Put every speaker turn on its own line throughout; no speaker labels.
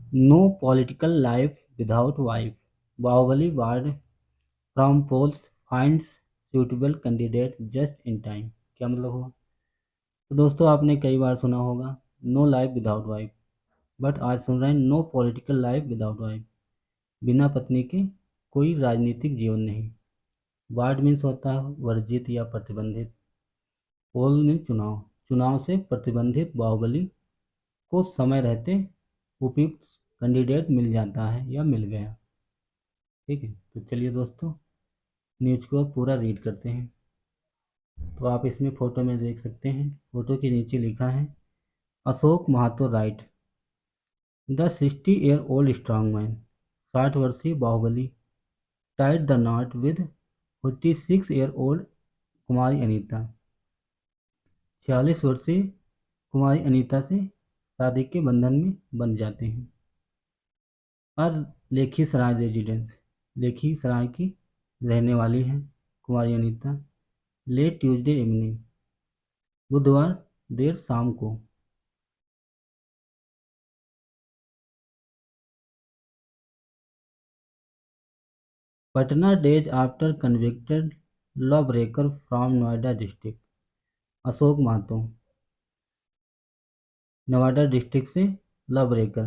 No political life without wife, Bahubali barred from polls finds suitable candidate just in time. क्या मतलब हुआ? तो दोस्तों आपने कई बार सुना होगा no life without wife, but आज सुन रहे हैं no political life without wife. बिना पत्नी के कोई राजनीतिक जीवन नहीं। वार्ड मीन्स होता है वर्जित या प्रतिबंधित। पोल में चुनाव, चुनाव से प्रतिबंधित बाहुबली को समय रहते उपयुक्त कैंडिडेट मिल जाता है या मिल गया। ठीक है, तो चलिए दोस्तों न्यूज को पूरा रीड करते हैं। तो आप इसमें फोटो में देख सकते हैं, फोटो के नीचे लिखा है Ashok Mahato right the 60-year-old strong man, 60 वर्षीय बाहुबली tied the knot with 46-year-old Kumari Anita, 46 वर्षीय कुमारी अनीता से शादी के बंधन में बंध जाते हैं। और Lakhisarai residence, Lakhisarai की रहने वाली हैं Kumari Anita. Late Tuesday evening, बुधवार देर शाम को। Patna days after convicted law breaker from Noida district, Ashok Mahato Noida district से law breaker.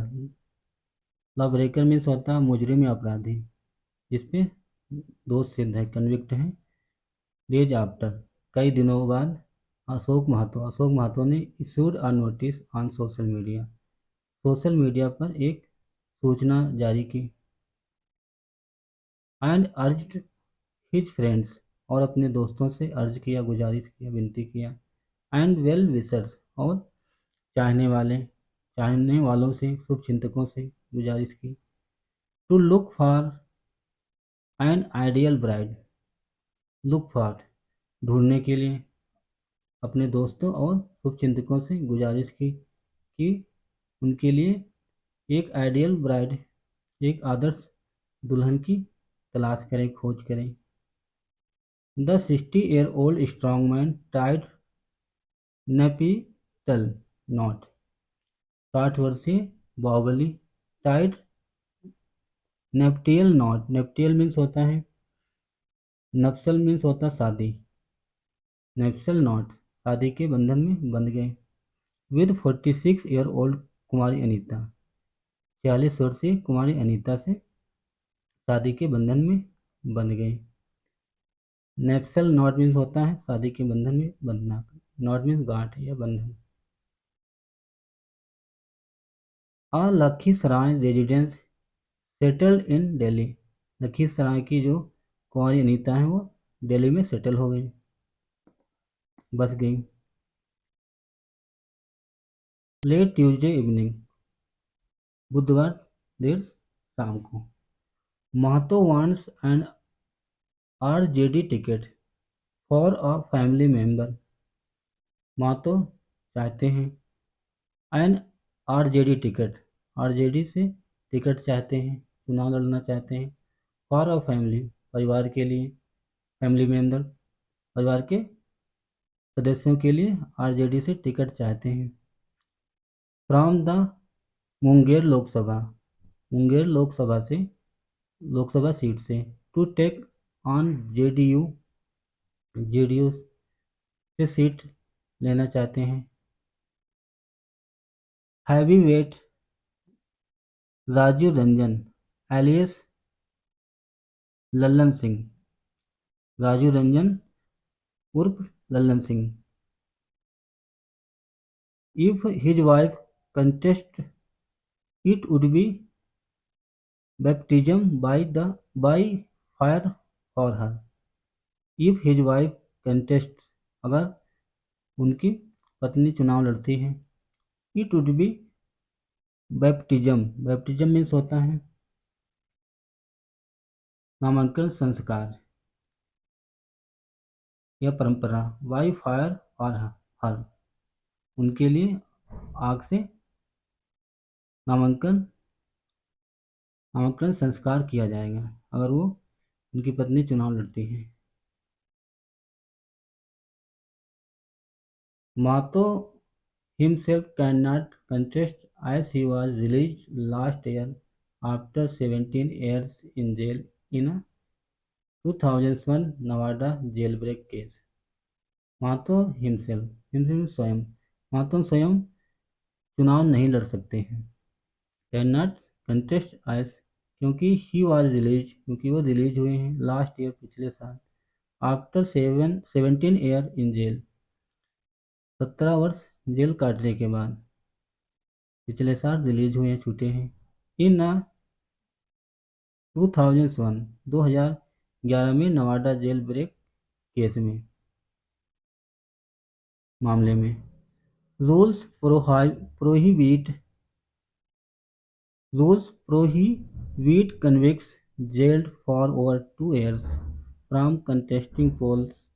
Law breaker means होता है मुजरिम या अपराधी जिस पे दोष सिद्ध है, कन्विक्ट है। डेज आफ्टर, कई दिनों बाद। अशोक महतो ने issued a notice on social media, social media पर एक सूचना जारी की। एंड अर्ज्ड हिज फ्रेंड्स, और अपने दोस्तों से अर्ज किया, गुजारिश किया, विनती किया। एंड वेल विशर्स, और चाहने वालों से, शुभ चिंतकों से गुजारिश की। To look for an ideal bride, look for ढूंढने के लिए, अपने दोस्तों और शुभचिंतकों से गुजारिश की कि उनके लिए एक आइडियल ब्राइड, एक आदर्श दुल्हन की तलाश करें, खोज करें। The 60-year-old strongman tied nuptial knot, 60 वर्षीय बाहुबली tied nuptial knot, nuptial means होता है, नप्सल मीन्स होता है शादी, नेप्सल नॉट शादी के बंधन में बंध गए। विद 46-year-old कुमारी अनीता, 46 वर्षीय कुमारी अनीता से शादी के बंधन में बंध गए। नेप्सल नॉट मीन्स होता है शादी के बंधन में बंधना, नॉट मीन्स गांठ या बंधन। A Lakhisarai residence settled in Delhi, Lakhisarai की जो कुमारी अनीता है वो दिल्ली में सेटल हो गई, बस गई। लेट ट्यूसडे इवनिंग, बुधवार देर शाम को। Mahato wants an RJD ticket for a family member, Mahato चाहते हैं एन आरजेडी टिकट, आरजेडी से टिकट चाहते हैं, चुनाव लड़ना चाहते हैं। फॉर अ फैमिली, परिवार के लिए, फैमिली मेंबर परिवार के सदस्यों के लिए आरजेडी से टिकट चाहते हैं। From the Munger Lok Sabha, Munger Lok Sabha seat से। To take on JDU, JDU से सीट लेना चाहते हैं। Heavy weight Raju Ranjan alias Lallan Singh, Raju Ranjan उर्फ Lallan Singh. If his wife contest it would be baptism by fire for her. If his wife contest, अगर उनकी पत्नी चुनाव लड़ती है। It would be baptism, baptism means होता है नामांकन संस्कार या परंपरा। बाय फायर फॉर हर, उनके लिए आग से नामांकन नामांकन संस्कार किया जाएगा अगर वो उनकी पत्नी चुनाव लड़ती है। मातो himself cannot contest as he was released last year after 17 years in jail in a 2001 Nevada jailbreak case. Mahato himself स्वयं महतो स्वयं चुनाव नहीं लड़ सकते हैं। कैन नॉट कंटेस्ट एज क्योंकि वो रिलीज हुए हैं लास्ट ईयर पिछले साल आफ्टर 17 ईयर इन जेल 17 वर्ष जेल काटने के बाद पिछले साल रिलीज हुए हैं छूटे हैं इन 2011 में नवाडा जेल ब्रेक केस में मामले में rules prohibit convicts jailed for over 2 years from contesting polls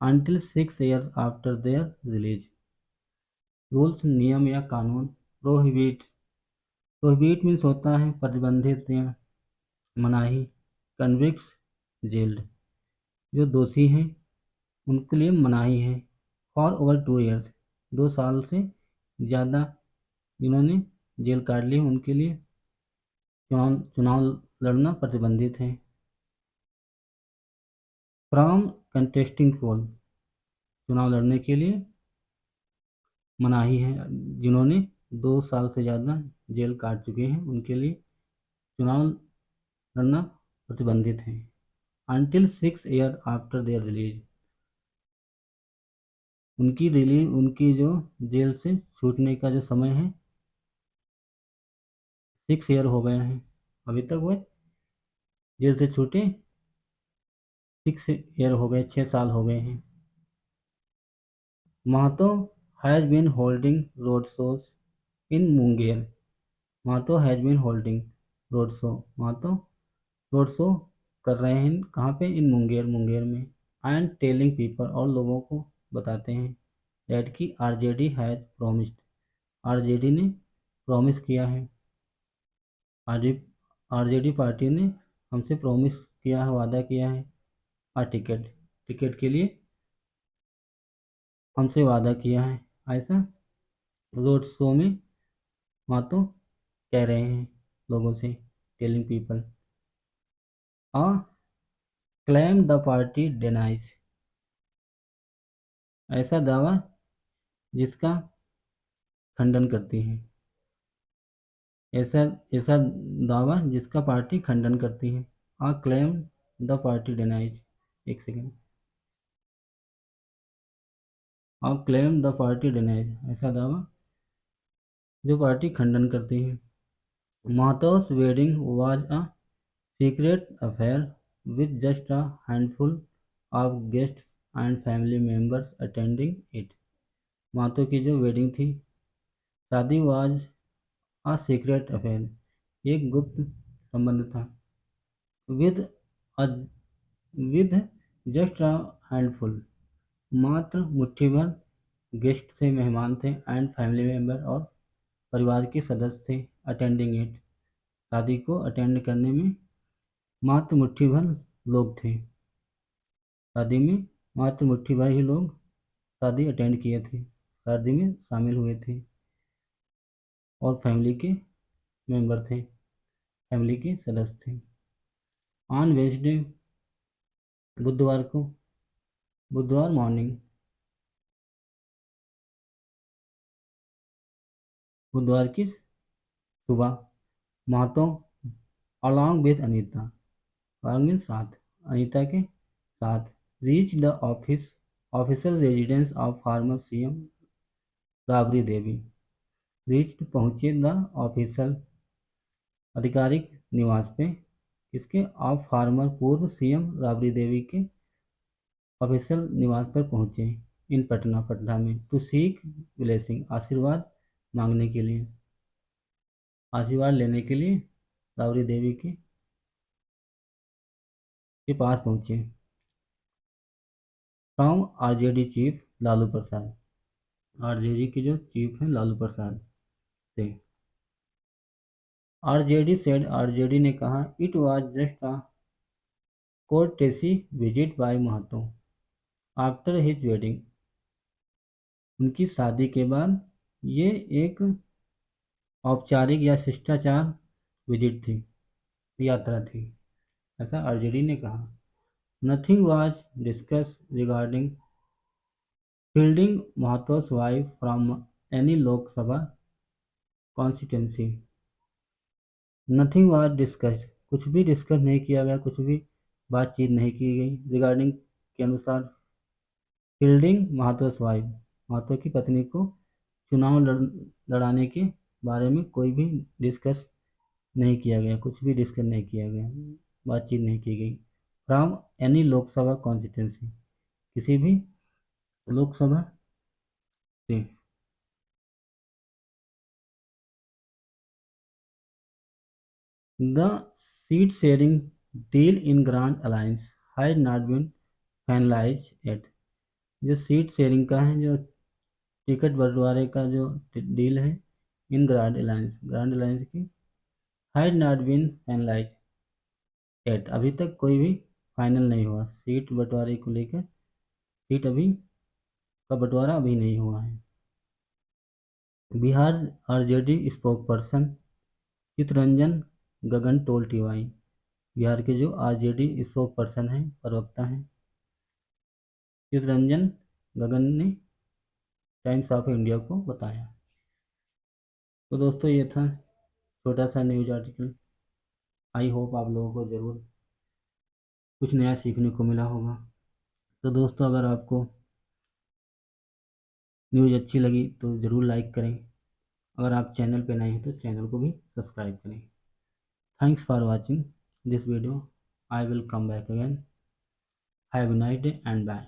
until 6 years after their release. Rules नियम या कानून प्रोहिबिट मीन्स होता है प्रतिबंधित या मनाही कन्विक्स जेल्ड जो दोषी हैं उनके लिए मनाही है फॉर ओवर 2 years 2 साल से ज़्यादा जिन्होंने जेल काट ली उनके लिए चुनाव लड़ना प्रतिबंधित है। फ्रॉम कंटेस्टिंग पोल चुनाव लड़ने के लिए मनाही है जिन्होंने 2 साल से ज़्यादा जेल काट चुके हैं उनके लिए चुनाव लड़ना प्रतिबंधित है। Until 6 years after their release उनकी जो जेल से छूटने का जो समय है 6 year हो गए हैं अभी तक वो जेल से छूटे 6 year हो गए 6 साल हो गए हैं। Mahato has been holding road shows in Munger Mahato has been holding Mahato road show कर रहे हैं कहाँ पे इन मुंगेर में एंड टेलिंग पीपल और लोगों को बताते हैं दैट की आरजेडी हैज़ प्रोमिस्ड आरजेडी ने प्रॉमिस किया है आरजेडी पार्टी ने हमसे प्रॉमिस किया है वादा किया है टिकट के लिए हमसे वादा किया है ऐसा रोड शो में महतो कह रहे हैं लोगों से telling people a claim the party denies ऐसा दावा जिसका खंडन करती है ऐसा दावा जिसका पार्टी खंडन करती है a claim the party denies एक second a claim the party denies ऐसा दावा जो पार्टी खंडन करती है। महतो's wedding was a secret affair with just a handful of guests and family members attending it. Mahato की जो वेडिंग थी शादी वाज आ सीक्रेट अफेयर एक गुप्त संबंध था with with just a handful मात्र मुट्ठी भर गेस्ट थे मेहमान थे एंड फैमिली मेंबर और परिवार के सदस्य थे अटेंडिंग इट शादी को अटेंड करने में मात्र मुट्ठी भर लोग थे शादी में मात्र मुट्ठी भर ही लोग शादी अटेंड किए थे शादी में शामिल हुए थे और फैमिली के मेंबर थे फैमिली के सदस्य थे। ऑन वेडनेसडे बुधवार मॉर्निंग बुधवार की सुबह महतो अलॉन्ग विद अनीता साथ अनीता के साथ reach the official residence of former CM Rabri Devi पहुंचे द ऑफिशियल आधिकारिक निवास पे इसके ऑफ फार्मर पूर्व सीएम राबड़ी देवी के ऑफिशियल निवास पर पहुंचे इन पटना में टू सीक ब्लेसिंग आशीर्वाद मांगने के लिए आशीर्वाद लेने के लिए राबड़ी देवी के पास पहुंचे। From RJD chief Lalu Prasad RJD के जो चीफ हैं लालू प्रसाद से आरजेडी ने कहा it was just a courtesy visit by Mahato after his wedding उनकी शादी के बाद ये एक औपचारिक या शिष्टाचार विजिट थी, यात्रा थी, ऐसा आरजेडी ने कहा। Nothing was discuss regarding fielding Mahato's wife from any Lok Sabha constituency. Nothing was discussed, कुछ भी डिस्कस नहीं किया गया, कुछ भी बातचीत नहीं की गई। रिगार्डिंग के अनुसार, फील्डिंग महतो's वाइफ, महतो की पत्नी को चुनाव लड़ाने के बारे में कोई भी डिस्कस नहीं किया गया, कुछ भी डिस्कस नहीं किया गया, बातचीत नहीं की गई। फ्रॉम एनी लोकसभा कॉन्स्टिट्यूंसी, किसी भी लोकसभा से। The seat sharing deal in Grand Alliance has not been finalized yet। जो सीट शेयरिंग का है, जो टिकट बंटवारे का जो डील है इन ग्रैंड अलायंस की, has not been finalize yet, अभी तक कोई भी फाइनल नहीं हुआ। सीट बंटवारे को लेकर सीट अभी का बंटवारा अभी नहीं हुआ है। बिहार आरजेडी स्पोकपर्सन चितरंजन गगन टोल टीवाई, बिहार के जो आरजेडी स्पोक पर्सन हैं, प्रवक्ता हैं, चितरंजन गगन ने टाइम्स ऑफ इंडिया को बताया। तो दोस्तों, ये था छोटा सा न्यूज आर्टिकल। आई होप आप लोगों को ज़रूर कुछ नया सीखने को मिला होगा। तो दोस्तों, अगर आपको न्यूज़ अच्छी लगी तो ज़रूर लाइक करें। अगर आप चैनल पर नए हैं तो चैनल को भी सब्सक्राइब करें। Thanks for watching this video. I will come back again. Have a nice day and bye.